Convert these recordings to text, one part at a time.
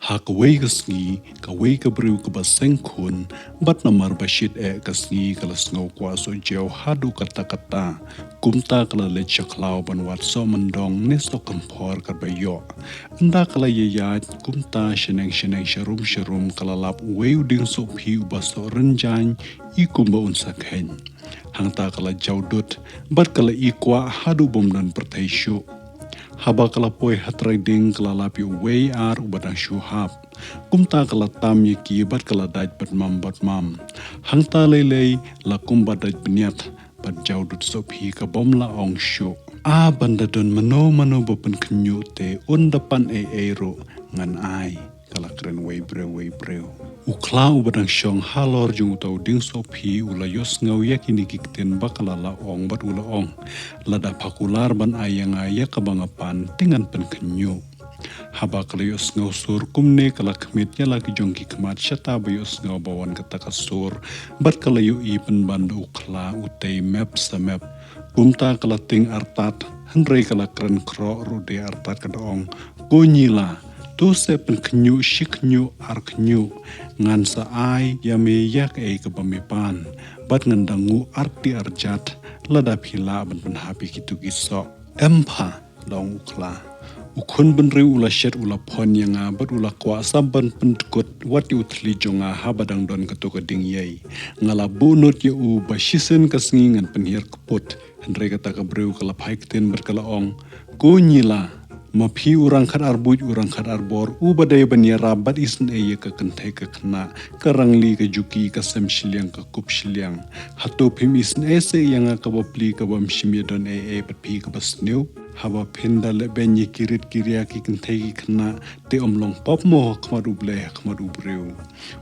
Hakaway kasngi, kaway kabriw kabaseng kun, bat namar bashit kasngi kalas ngaw kwa so jaw hadu kata-kata, kumta kala lechaklaw banwat so mandong neso kampor karbayo. Anda kala yayat, kumta sheneng sharum kalalap wayu ding so pi ubaso renjany, ikumba unsakhen. Hangta kala jawdut, bat kala ikwa hadu bomdan pertaisyo. Haba kala poi hatray ding kala lapi way ar ubadang syuhab. Kumta kala tam yaki bat kala daj bat mam. Hangta lelei la kumba daj beniat bat jawdut sophi ka bom la ong syu. Banda don mano bapen kenyu te undapan ro ngan ai. Kala keren way breu. Ukla ubadang syong halor jung tau ding sophi ula yos ngau yakini kikten bakala la ong bat ula ong. Lada pakular ban ayang kabangapan tingan pen kenyu. Haba kala yos ngau sur kumne kala kemitnya lagi jongki kemat syata ba yos ngau bawan kata kasur. Bat kala yu ipen bandu ukla utei map sa map. Kumta kala ting artat henrei kala keren kro rude artat kadaong. Kunyila. Tu se pen kenyu shiknyu ar kenyu ngan sa ai yame yak kebamipan bat ngandangu arti arjat lada pila ben hapi kitu giso empa dong ukla ukun ben ula shet ula pon yang bat ula kwa saban pentkut wat utli jonga habadang don ketu ding yei ngala bunut ye u basisen kasngi ngan penhir keput hendre kata kabreu kala paikten berkala ong kunyila mapi urang khad arbuj urang khad arbor ubadai bania rabat isen eye ke kentai ke kena kerangli ke juki ke sem shiliang ke kup shiliang hatu pim isen ese yang kabapli ke bam shimia don patpi ke basneu haba pinda le benye kirit kiriaki kentai ke kena te omlong pop mo khamad ubreu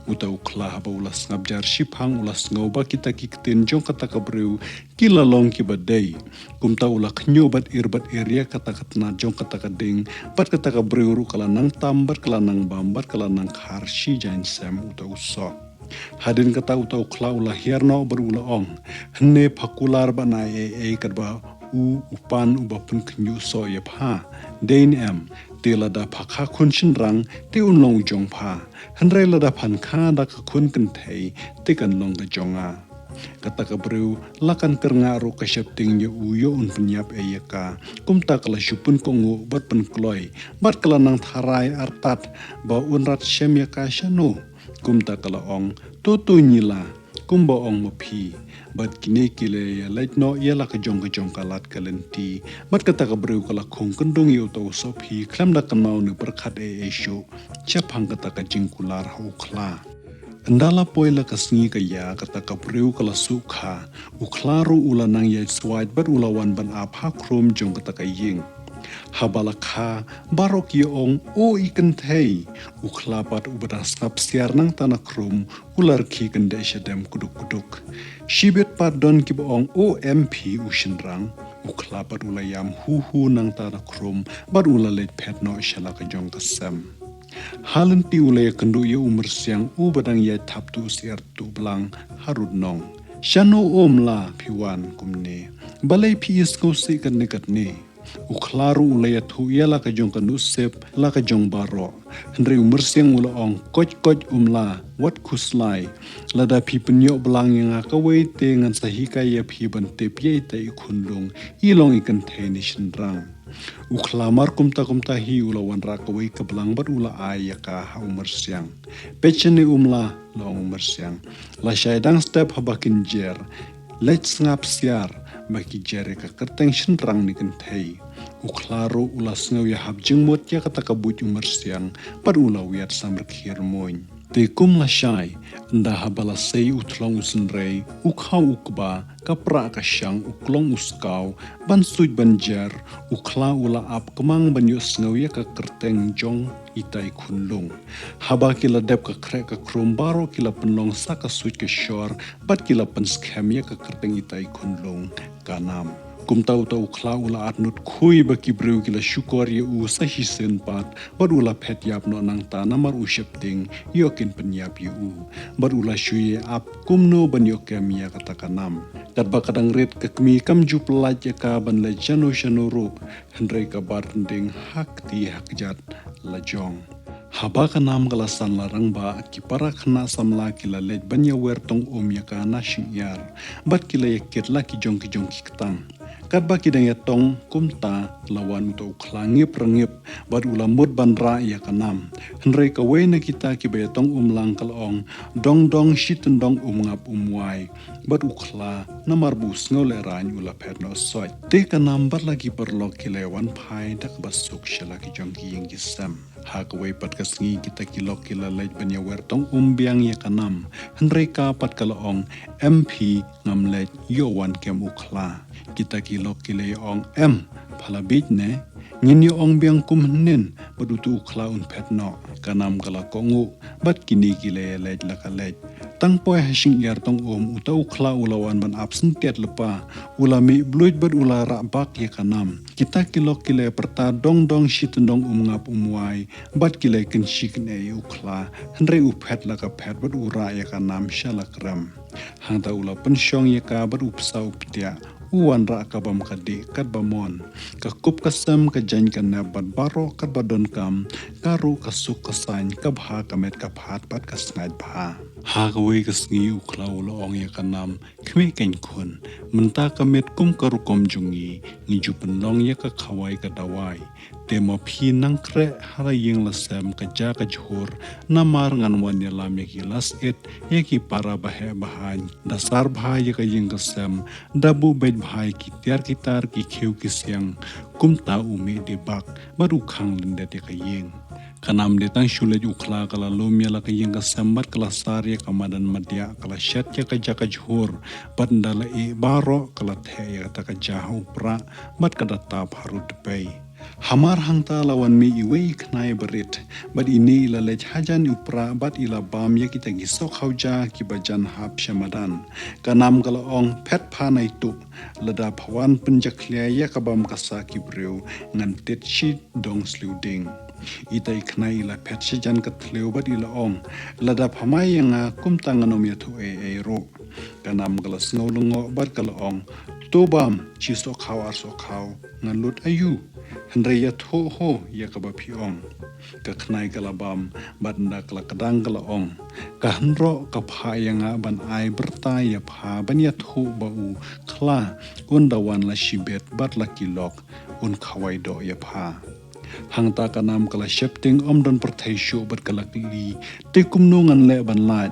uta ukla haba ulas ngabjar shiphang ulas ngauba kita kikten jong kata kabreu kila long ki badai kumta ula knyo bat irbat area kata katna jong kata kading bat kata kabreu ru kala nang tambat kala nang bambat kala nang kharshi jain sam uta uso hadin kata uta ukla ula hierno berula ong hne pakular bana kadba upan ubapun knyo so ye pha dein em te lada phakha khun shin rang te unlong jong pha hanre lada phan kha da khun kan thei te kan long ga jonga kata kabreu lakan kerngaru kasyap ting ye uyo un penyap eyaka kumta kala syupun kongu bat pen kloi bat kala nang tharai artat ba unrat syem yaka syanu kumta kala ong tutu nyila kumba ong mapi bat kine kile ya laitno ya la ka jong kalat kalenti bat kata kabreu kala khong kendung yu to sopi klam da kan mau ne perkhat esyo chapang kata ka jingkular hukla Andala poila kasngi kaya kata kabreu kala sukha uklaru ula nang yai swait bat ulawan ban apha krom jong kata kaying habalakha barok ye ong o ikan thei uklapat ubadas ngap siar nang tanah krom ular ki kende syadem kuduk shibet pardon ki ong o mp ushinrang uklapat ulayam hu nang tanah krom bat ulalet pet no shalaka jong kasam Halanti ulaya kendu ya umur siang badang ya taptu siar tu belang harud nong. Shano omla piwan kumne. Balai piis kau si kan nekat ne. Uklaru ulaya tu ya la ka jong kanusep la ka jong baro. Henry umur siang ula ong koj umla wat kuslai. Lada pi penyo belang yang akawai te ngan sahika ya pi bante piai ta ikundung ilong ikan teni shendrang. Uklamar kumta hi ulawan rakawai ke belang bat ula ayaka ha umur siang. Pechene umla la umur siang. La syaidang step habakin jer. Let's ngap siar bagi jere ka kerteng shendrang ni kentai. Uklaro ulas ngaw ya habjeng mot ya kata kabut umur siang bat ula wiat samar khirmoin. Te kum la syai, nda habala sei utlong usenrei, ukhau ukba, kapra kasyang uklong uskau, ban suj banjar, ukla ula ap kemang banyus ngaw ya ka kerteng jong itai kunlung. Haba kila dep ka krek ka krombaro kila penlong saka suj ke syor, bat kila penskhem ya ka kerteng itai kunlung, kanam. Kumtau tau kla ula atnut kui baki breu kila syukor ye u sahi senpat bar ula pet yap no nang ta namar usyap ting yokin penyap ye u bar ula syuye ap kumno ban yokem ya kata kanam kat bakadang red kekmi kam ju pelaj ya ka ban le jano ro hendrai ka bar tending hak ti hak jat la jong Haba kanam kalasan larang ba kipara kena samla kila lej banya wer tong ya kana shing yar bat kila yakit la ki jong kitang kat ba kidang ya tong kumta lawan to klangip rengip bat ulamut banra ya kanam henrei ka we na kita ki ba tong lang kalong dong shitun dong ngap wai bat ukla namar bus ngole ran ula perno soi te kanam bat lagi perlo kilewan pai dak basuk shala ki jong yang gisam Hakaway pat kasngi kita kilok kilalay banya wertong umbiang ya kanam. Henry ka pat kalaong MP ngamlet yowan kem ukla. Kita kilok kilay ong M palabit ne. Ngin ong biang kumhenin badutu ukla un petno. Kanam kalakongu bat kini kilay lej lakalej. Tang poy hashing yar tong uta ukla ulawan ban absent tiat lepa. Ulami bluit bat ula bak ya kanam. Kita kilok kilay perta dong shitendong ngap wai. Bat kilay kenshik ne ukla. Henry upet laka pet bat ura ya kanam shalakram. Hangta ula pensyong ya ka bat upsa uptia. Uwan ra kabam kadi kat bamon kakup kasam kajan kana ban baro kat badon kam karu kasuk kasain kabha kamet kaphat pat kasngai bha ha kawe kasngi uklau lo ong ya kanam kme ken kun menta kamet kum karu kom jungi ngiju penlong ya ka khawai ka dawai demo phi nang kre hara yeng lasam kaja ka jhur namar ngan wan ya lam ya las et ya ki para bahe bahan dasar bha ya ka yeng kasam dabu bet bhai ki tiar kitar ki kheu ki siang kumta umi de bak baru khang linde te ka yeng kanam de tang shule ukla kala lumya la ka yeng ka sambat kala sarya kamadan madya kala shat ya ka jaka jhur bandala e baro kala the ya ta ka jahu pra bat kada tap harut pei Hamar hangta lawan mi iwe knai berit bad ini ila lej hajan upra bat ila bam ya kita gisok hauja ki bajan hap syamadan kanam kala ong pet panai tu lada pawan penjaklia ya kabam kasa ki breu ngan tet shi dong sluding itai knai ila pet syajan katleu bat ila ong lada pamai yang kum tanganom ya tu ro kanam kala snolongo bat kala ong tobam chi sok haw ar sok haw ngan lut ayu Henry ya ho ya kaba piong ka knai kalabam banda kala kadang kala ong ka henro ka phaya nga ban ai berta ya pha ban ya thu bau kla undawan la shibet bat la kilok un khawai do ya pha hangta kanam kala shepting omdon perthai shu bat kala li te kumnungan le ban lat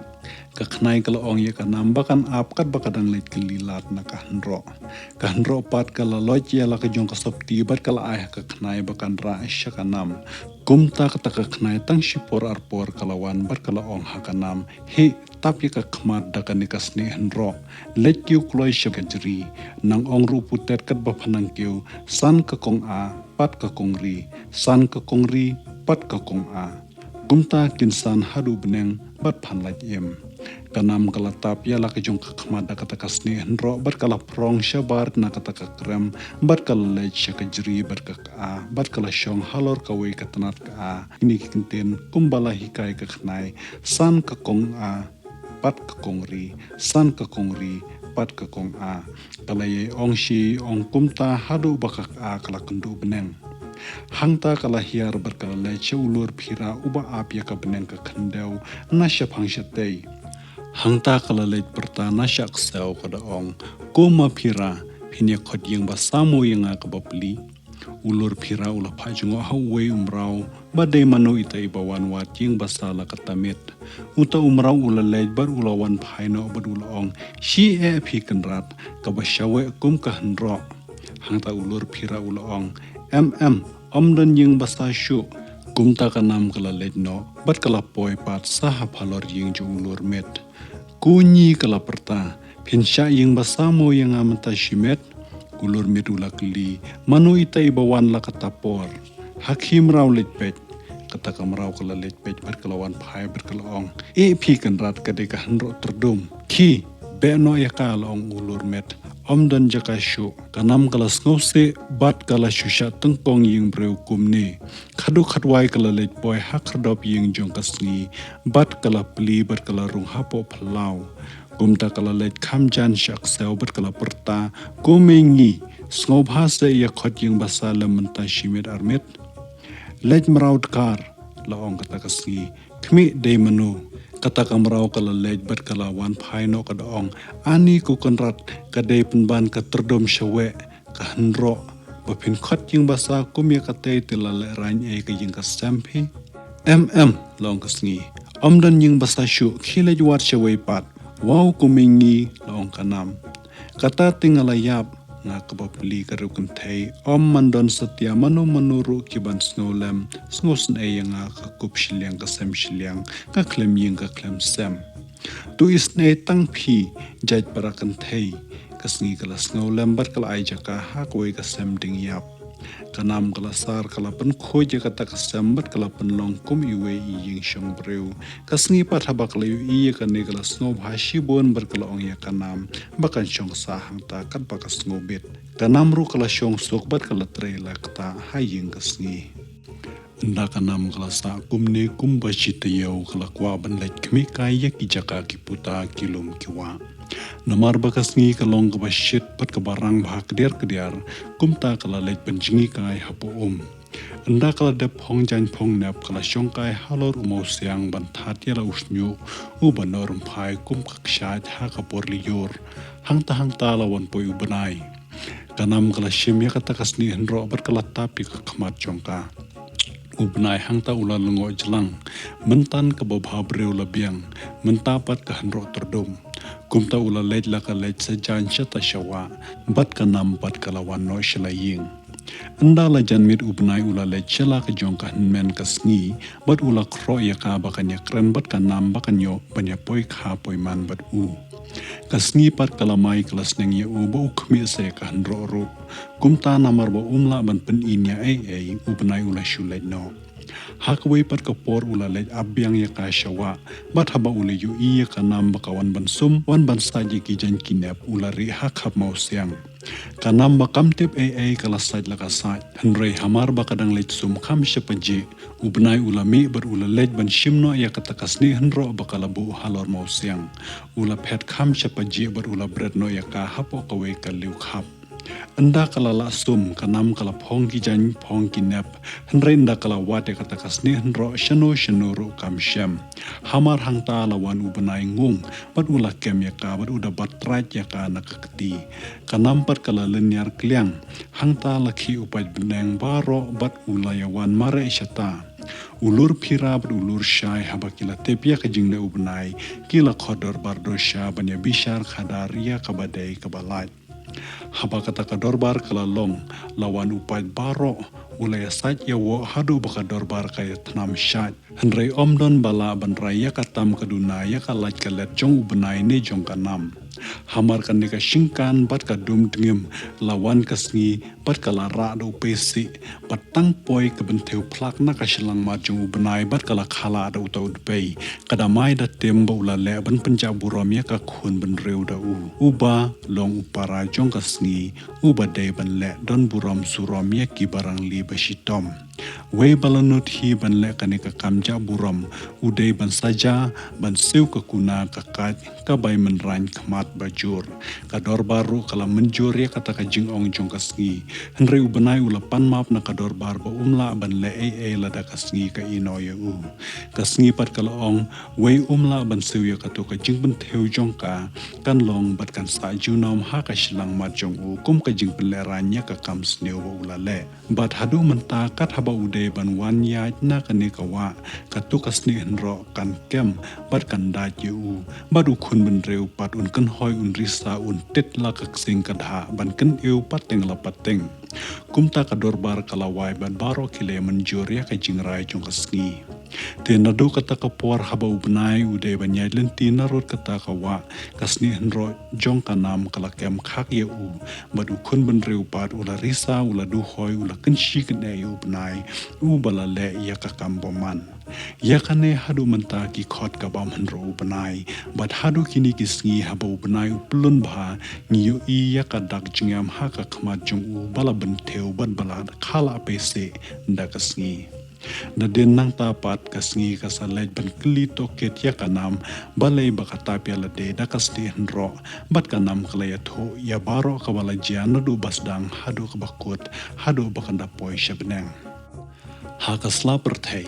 ka knai kala ong ya kanam bakan ap kat bakadang let kelilat na ka henro pat kala loj ya la ka jong ka sopti bat kala ai ka knai bakan ra sya kanam kumta ka knai tang shipor arpor kalawan bat kala ong ha kanam he tap ya ka khmat da ka nikas ne henro let kyu kloi sya jri nang ong ru putet kat ba phanang kyu san ka kong a pat ka kong ri san ka kong ri pat ka kong a kumta kinsan hadu beneng bat phan laj em kanam kala tap ya la ka jong ka khmat da ka kasni henro bat kala prong shabar na ka krem bat kala lej sya ka jri bat ka a bat kala shong halor ka we ka tanat ka a ini kinten kumbala hikai ka khnai san ka kong a pat ka kong ri san ka kong ri pat ka kong a kala ye ong shi ong kumta hadu bakak a kala kendu beneng hangta kala hiar berkala lece ulur phira uba ap ya ka beneng ka khandeu na sya phangshatei hangta kala lej perta na sya kseu kada ong koma phira phinya khot yang ba samo yang ka bapli ulur phira ula phajungo hawe umrau badai manu ita ibawan wat yang basala katamit uta umrau ula lej bar ulawan phaino badula ong shi e phi kanrat ka basyawe kum ka hnro hangta ulur phira ula ong omdan yang basa syu kumta kanam kala lejno bat kala poi pat saha phalor yang ju ulur met kunyi kala perta phinsya yang basa mo yang amata shimet ulur met ula kli manu ita ibawan la katapor hakim raw lejpet kata kamraw kala lejpet bat kalawan phai bat kala ong e phi kan rat kade ka hanro terdum ki beno ya kala ong ulur met omdan jaka shu kanam kala snose bat kala shusha tengkong ying breu kumni khadu khatwai kala lej boy hakrdop ying jong kasni bat kala pli bat kala rung hapo phalau kumta kala lej khamjan shak sel bat kala perta kumengi snobha se ya khot ying basala menta shimet armet lej mraut kar laong kata kasngi kmi de manu kata kamrau kala lej bat kala wan phaino kadaong ani ku konrat kadai penban ka terdom syawe ka hendro bapin khot jing basa kumya kate tilale rain e ka jing ka sampi laong kasngi omdan jing basa shu khile juat syawe pat wow kumingi laong kanam kata tingalayap nga kabapuli karukum thei mandon satya manu manuru kiban snolem sngosen e nga ka kup shiliang ka sem shiliang ka klem ying ka klem sem tu isne tang phi jaj parakan thei kasngi kala snolem bar kala ai jaka ha koi ka sem ding yap kanam kala sar kala pen khoi je kata ka sem bat kala pen long kum iwe i ying shong breu kasngi pat habak le i ka ne kala snow bhashi bon bar kala ong ya kanam bakan shong sa hang ta kan pa ka snow bit kanam ru kala shong sok bat kala tre la kata ha ying kasngi nda kanam kala sa kumne kumba chita yau kala kwa ban lek kmi kai ya ki jaka ki puta kilum kiwa namar bakas ngi kalong ka bashit pat ka barang bah kediar kumta kala lek penjingi kai hapo anda kala de phong jan phong nap kala shong kai halor umo siang ban that ya la usnyu u banor phai kum kaksha ha ka porli yor hangta lawan poi ubanai kanam kala shim ya kata kasni henro bat kala tapi ka khamat jongka ubnai hangta ula lungo jelang mentan ke babha breu labiang mentapat ke henro terdom kumta ula lej la ka lej sajan shata shawa bat ka nam bat kalawan no shalaying anda la janmit ubnai ula lej shala ka jongka men kasngi bat ula kro ya ka bakanya kren bat ka nam bakanyo banya poi kha poi man bat kasngi pat kalamai kelas neng ya uba ukmi se ka hendro ro kumta namar ba umla ban pen inya ubnai ula shulet no hakwai pat ka por ula lej abyang ya ka shawa bat haba ula yu iya ka nam bakawan ban sum wan ban saji ki jan kinep ula ri hak hab mau siang kanam bakam tip kala saj la ka saj henrei hamar bakadang lej sum kham shepaji ubnai ula mi bar ula lej ban shimno ya kata kasni henro bakala bu halor mau siang ula phet kham shepaji bar ula bread no ya ka hapo kawe ka liu khap anda kala la sum kanam kala phong ki jan phong ki nep henrei anda kala wate kata kasni henro shano ro kam shem hamar hangta lawan ubnai ngung bat ula kem ya ka bat uda bat raj ya ka nakakti kanam pat kala lenyar kliang hangta lakhi upaj beneng baro bat ula yawan mare shata ulur phira bat ulur shai habakila tepia ka jingle ubnai kila khodor bardo sha banya bishar khadaria kabadai kabalaj haba kata kadorbar kala long lawan upaj baro ulaya saj ya wo hadu baka dorbar kaya tanam syaj henrei omdon bala ban raya katam kaduna ya kalat kalet jong ubnai ne jong kanam hamar kan ka shingkan bat ka dum dingim lawan kasngi bat kala ra do pesi bat tang poi ka bentheu plak na ka shilang ma jong ubnai bat kala khala do to pei kada mai da tembo la le ban penja buram ya ka khun ban reu da uba long upara jong kasngi uba de ban le don buram suram ya ki barang li bashitom we balanut hi ban le kanika kamja buram udai ban saja ban seu ka kuna ka kaj ka bai man ran khmat bajur kador baru kala menjur ya kata ka jing ong jong kasngi henrei ubanai ula pan map na kador bar ba umla ban le la da kasngi ka ino ya kasngi pat kala ong we umla ban seu ya ka to ka jing ban theu jong ka kan long bat kan sa junom ha ka shilang ma jong kum ka jing peleranya ka kam sneu ula le bat hadu menta kat haba ude ban wan ya na kane kawa katu kasni henro kan kem bat kan da ju badu khun ban reu pat un kan hoi un risa un tet la kak sing kadha ban kan eu pateng la pateng kumta kador bar kalawai ban baro kile manjur ya ka jingrai jong kasni te nadu kata ka por haba ubnai ude ban ya lenti narot kata kawa kasni henro jong kanam kala kem khak ye badu khun ban reu pat ula risa ula du hoi ula kan shi kne ubnai bala le ya ka kamboman ya kane hadu menta ki khot ka bam henro ubnai bat hadu kini kisngi haba ubnai uplun bha ngiyo i ya ka dak jingam ha ka khma jung bala ban theu ban bala khala pese nda kasngi na den nang tapat kasngi kasalej ban kli to ket ya kanam balai bakata piala de da kasdi henro bat kanam klaya tho ya baro kabala jiana du basdang hadu kabakut hadu bakanda poi shabneng Hakasla perthei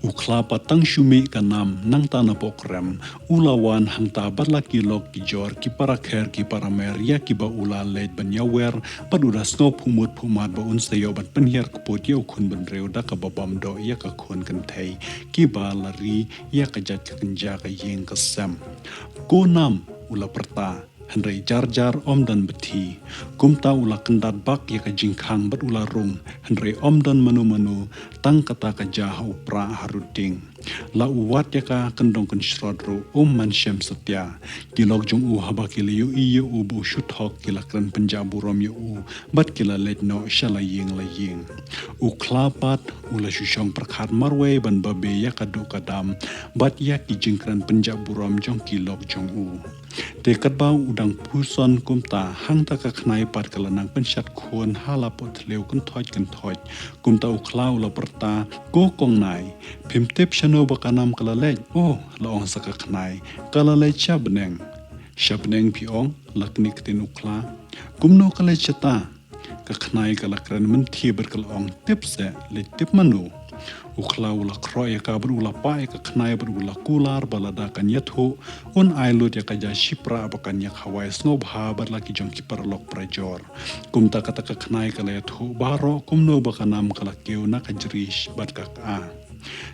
ukla patang syumi kanam nang tana pokrem ulawan hang tabat laki lok ki jor ki para kher ki para mer ya ki ba ula leit ban yawer padura sno phumut phumat ba un sayo ban penhiar kpot yo khun ban reu da ka babam do ya ka khun kan thei ki ba lari ya ka jat ka kanja ka yeng ka sam ko nam ula perta Henry jar om dan beti kumta ula kendat bak ya ka jingkhang bat ula rung Henry om dan manu tang kata ka jahau pra haruding la uwat ya ka kendong ken shrodru man syam satya kilok jung u haba kiliu iyo u bu shuthok kila kran penjabu rom yu u bat kila let no shala ying la ying u klapat ula shushong prakhat marwe ban babe ya ka du kadam bat ya ki jingkran penjabu rom jong kilok jung u Dekat bau udang puson kumta hang ta ka khnai pat kalanang pensat khon hala pot leu kan thoj kumta uklau la perta ko kong nai phimtep shano bakanam kalalej la ong saka khnai kalalej shabneng piong laknik tin ukla kumno kalej chata ka khnai kalakran men thi ber kalong tipse le tip manu ukla ula kroy ka ber ula pa ka khnai ber ula kular balada kan yathu un ailut ya ka ja shipra bakan ya khawai snob ha ber laki jong ki parlok prajor kumta kata ka khnai ka le yathu baro kumno bakanam kala keu na ka jrish bat ka a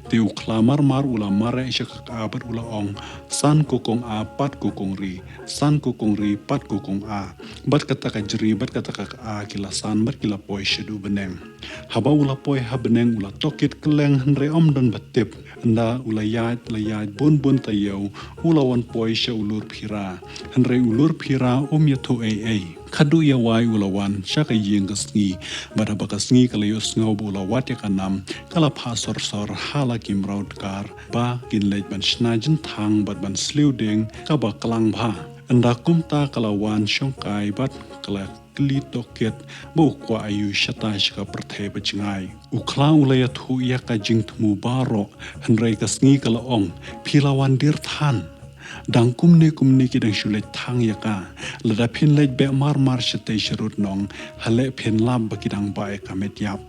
ti ukla mar ula mare shaka ka ber ula ong san kokong a pat kokong ri san kokong ri pat kokong a bat kata ka jri bat kata ka a kila san bat kila poi shedu beneng haba ula poi ha beneng ula tokit keleng henre om don batip anda ula yat bon tayo ula wan poi she ulur phira henre ulur phira yatho ai khadu ya wai ula wan shaka yeng kasngi bada bakasngi kalayo sngob ula wat ya kanam kala phasor sor hala kim raut kar ba kin lej ban snajin thang bat ban slewding ka ba klang bha anda kumta kalawan shongkai bat kala kli toket bo kwa ayu shata shika perthai bachingai ukla ulaya thu ya ka jingthmu baro hanrai kasngi kala ong philawan dir than dang kumne ki dang shule thang ya ka lada phin lej be mar shate sharut nong hale phin lab ba ki dang ba e kamet yap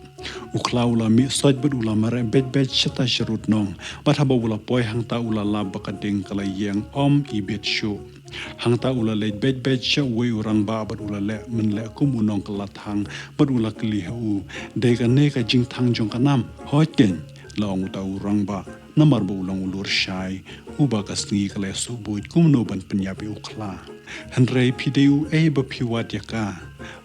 ukla ula mi soj bud ula mare bet shata sharut nong bat haba ula poi hangta ula lab ba ka ding kala yeng i bet shu hangta ula le bet sha we urang ba bat ula le min le kum unong kala thang bat ula kli hu de ka ne ka jing thang jong kanam hoiten long ta urang ba namar bo ulang ulur shai uba kasngi kala subuj kumno ban penyapi ukla henrei pideu ba piwat yaka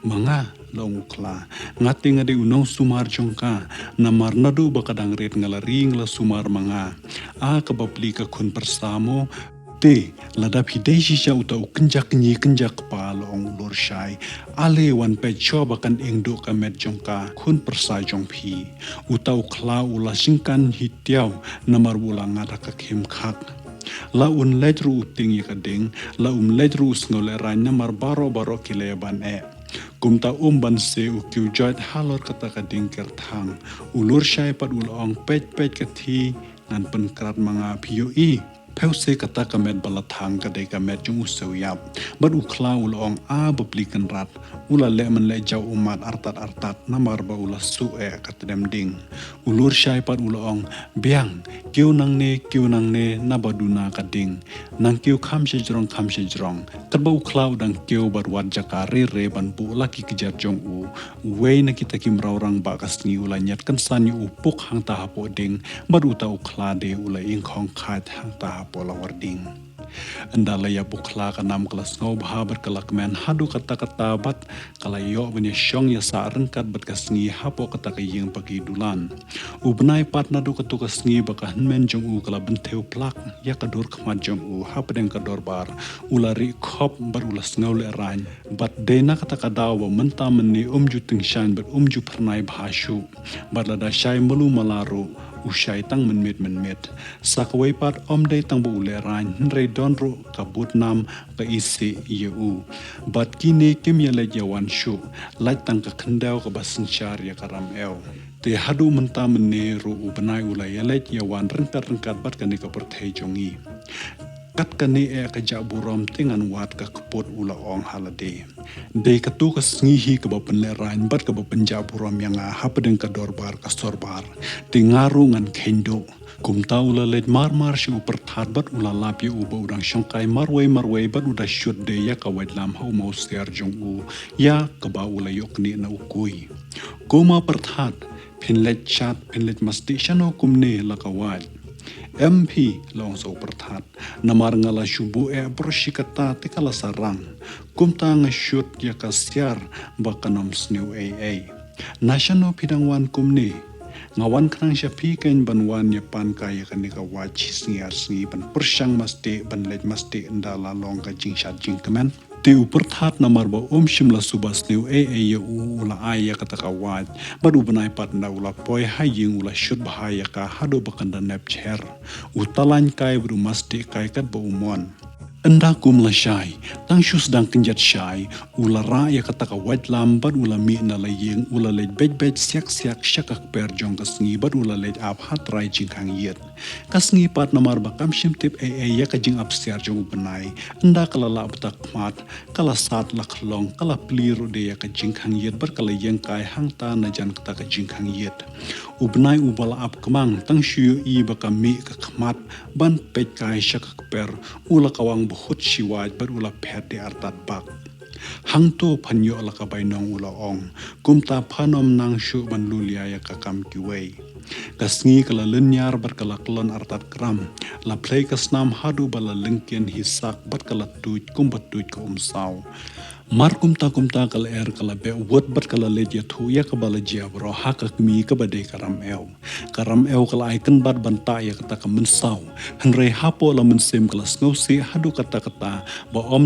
manga long ukla ngating ade unong sumar jongka namar nadu bakadang ret ngalari ngla sumar manga a kabapli ka kun persamo te ladap hidei shisha uta kenjak pa long ulur shai ale wan pe choba kan engdo kamet jongka kun persa jong phi uta ukla ula singkan hitiau namar ula ngada ka khem khak la un letru uting yakading la letru snole ran namar baro kile ban kumta ban se ukyu jat halor kata kading kerthang ulur shai pat ulong pet kathi nan pen krat manga pio Pause kata kamet balathang kadai kamet jung usawyap bat ukla ulong baplikan rat ula leman le jau umat artat namar ba ula su katadem ding ulur syai pat ulong biang kiu nang ne nabaduna kading nang kiu kham sejrong kadba ukla udang kiu bar wat jakare re ban bu laki kejar jong we na kita kim raurang ba kasni ula nyat kan sani upuk hang tahapo ding bat uta ukla de ula ingkhong khat hang pola warding andala ya bukla kanam kelas ngau bahabar kelak men hadu kata bat kala yo benya syong ya sa rengkat bat kasngi hapo kata kayeng pagi dulan ubnai pat nadu katu kasngi baka men jong kala benteu plak ya kadur khmat jong hapadeng kador bar ulari khop bar ulas ngau le ran bat dena kata kadaw menta menni juting shan bat ju pernai bhashu barlada syai melu malaru usai tang menmet sakwai pat dai tang bu le ran re don ro kabut nam ka isi yu bat kini kim ya le jawan shu lai tang ka khandau ka basin char ya karam te hadu menta menne ro ubanai ula ya le jawan rengkat bat ka ne ka perthai jongi kat kani kajak buram tingan wat ka keput ula ong halade. Dei katu ka sngihi ka bapen lerain bat ka bapen ja buram yang hapadeng ka dorbar ka sorbar. Tingaru ngan kendo. Kumta ula led mar si upertat bat ula lapi uba udang syongkai marway bat udah syut de ya ka lam hau mau ser jong u ya ka ba ula yok ni na ukui. Goma pertat pinlet chat pinlet masti shano kumne la ka wad. MP long so pertat namar ngala shubu bershikata tikala sarang kumta ngasyut ya kasyar bakanam snew AA nasyano pidangwan kumni ngawan kanang syapi kain banwan ya pan kaya kanika wajis ngiar sngi ban persyang masti ban lej masti ndala long ka jing syat jing kemen ti upertat namar ba shimla subas new AA ya ula aya kata kawaj badu benai pat nda ula poi haying ula syut bahaya ka hado bakanda nep cher utalan kai bru masti kai kat ba umon enda kum la syai tang syus dang kenjat syai ula ra ya kata kawaj lambat ula mi na laying ula lej bej siak syakak per jong kasngi bad ula lej ap hat rai jing kang yet kasngi pat namar bakam shim tip AA ya ka jing ap siar jong benai enda kala la betak mat kala sat laklong kala pliru de ya ka jing kang yet bar kala yang kai hang ta na jan kata ka jing kang yet ubnai ubala ap kemang tang syu i bakam mi ka khmat ban pej kai syakak per ula kawang buhut siwaj bar ula phet de artat bak hang to phanyo la ka bainong ula ong kumta phanom nang shu ban lulia ya ka kam ki wei kasngi kala lenyar bar kala klon artat kram la play kasnam hadu bala lengkian hisak bat kala tuj kumbat tuj ka saw mar kumta kala kala be wot bat kala leja thu ya ka bala jia bro ha ka mi ka bade karam ew kala icon bat banta ya kata ka mensaw hanrei hapo la mensem kala sngosi hadu kata ba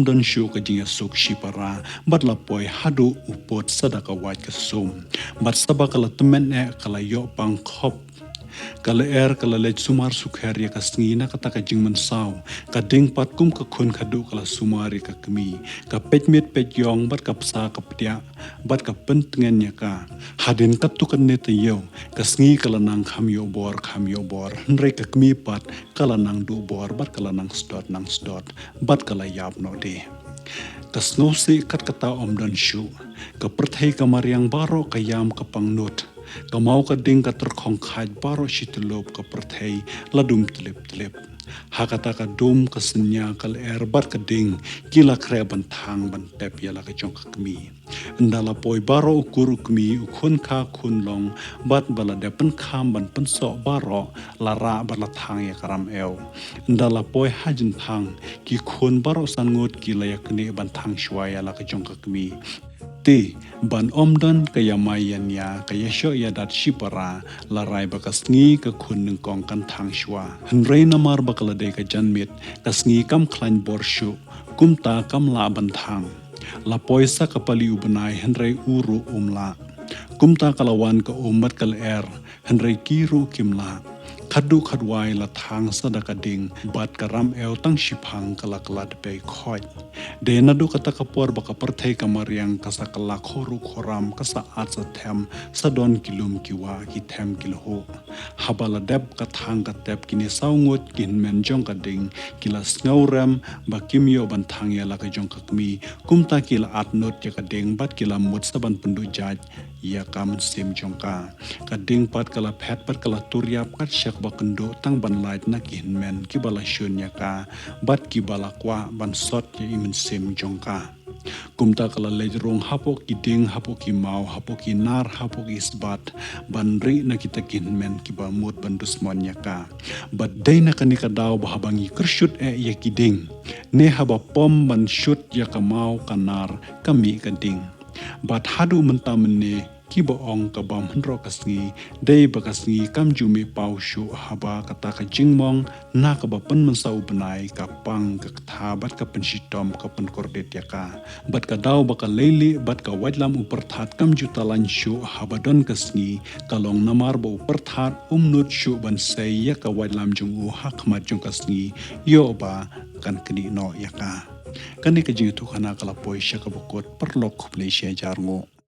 don shu ka jinga suk shipara bat la poi hadu upot sadaka wat ka sum bat saba kala temen kala yo pang khop kala kala lej sumar sukher ya kasngi na kata ka jing mensaw ka ding pat kum ka khun khadu kala sumari ka kmi ka pet yong bat ka psa ka ptia bat ka pentengen ya ka hadin ka tu kan ne te yo kasngi kala nang kham yo bor nre ka kmi pat kala nang du bor bat kala nang stot bat kala yap no de kasnosi kat kata dan shu ka perthai kamariang baro kayam ka pangnut kamau ka ding ka terkhong khaj baro shitulop ka perthai ladum tlip hakata ka dum ka senya kal bar ka ding kila kre ban thang ban tep yala ka chong ka kmi ndala poi baro ukur kmi ukhun kha khun long bat bala de pen kham ban pen so baro lara bala thang ya karam ew ndala poi hajin thang ki khun baro san ngot ki la yak ne ban thang shwa yala ka chong ka kmi te ban omdan kaya mayan ya kaya syo ya dat shipara larai bakas ngi ka khun ng kong kan thang shwa hanrei namar bakala de ka janmit kasngi kam khlain borshu kumta kam la ban thang la poisa ka pali ubanai hanrei uru umla kumta kalawan ka umat kal hanrei kiru kimla khadu khadwai la thang sadaka ding bat karam ew tang shipang kalaklat pe khoj de nadu kata kapor baka perthai kamariang kasa kala khoru khoram kasa atsa them sadon kilum kiwa ki them kilho habala deb ka thang ka tep kini saungot kin men jong ka ding kila snauram ba kimyo ban thang ya la ka jong ka kmi kumta kila atnot ya ka ding bat kila mut saban pendu jaj ya kam sim jongka kading pat kala phet pat kala turyap kat syak bakendo tang ban light na kin men ki bala shunya ka bat ki bala kwa ban sot ya imen sim jongka kumta kala lejrong hapo ki ding hapo ki mau hapo ki nar hapo ki isbat ban ri na kita kin men ki ba mut ban dusmonya ka bat dai na kanika daw bahabangi kershut ya ki ding ne haba pom ban shut ya ka mau kanar kami ka ding bat hadu mentamene ki boong ka bam hendro kasngi dei bakasngi kam jumi pau shu haba kata ka jingmong na ka ba pen mensau benai ka pang ka tha bat ka pen shitom ka pen kordet ya ka bat ka daw baka leili bat ka wajlam uperthat kam jutalan shu haba don kasngi kalong namar bo uperthat umnut shu ban sei ya ka wajlam jung u hakmat jung kasngi yo ba kan kini no ya ka kani ka jingitu kana kala poi syaka bokot perlok kuplei sya jarngo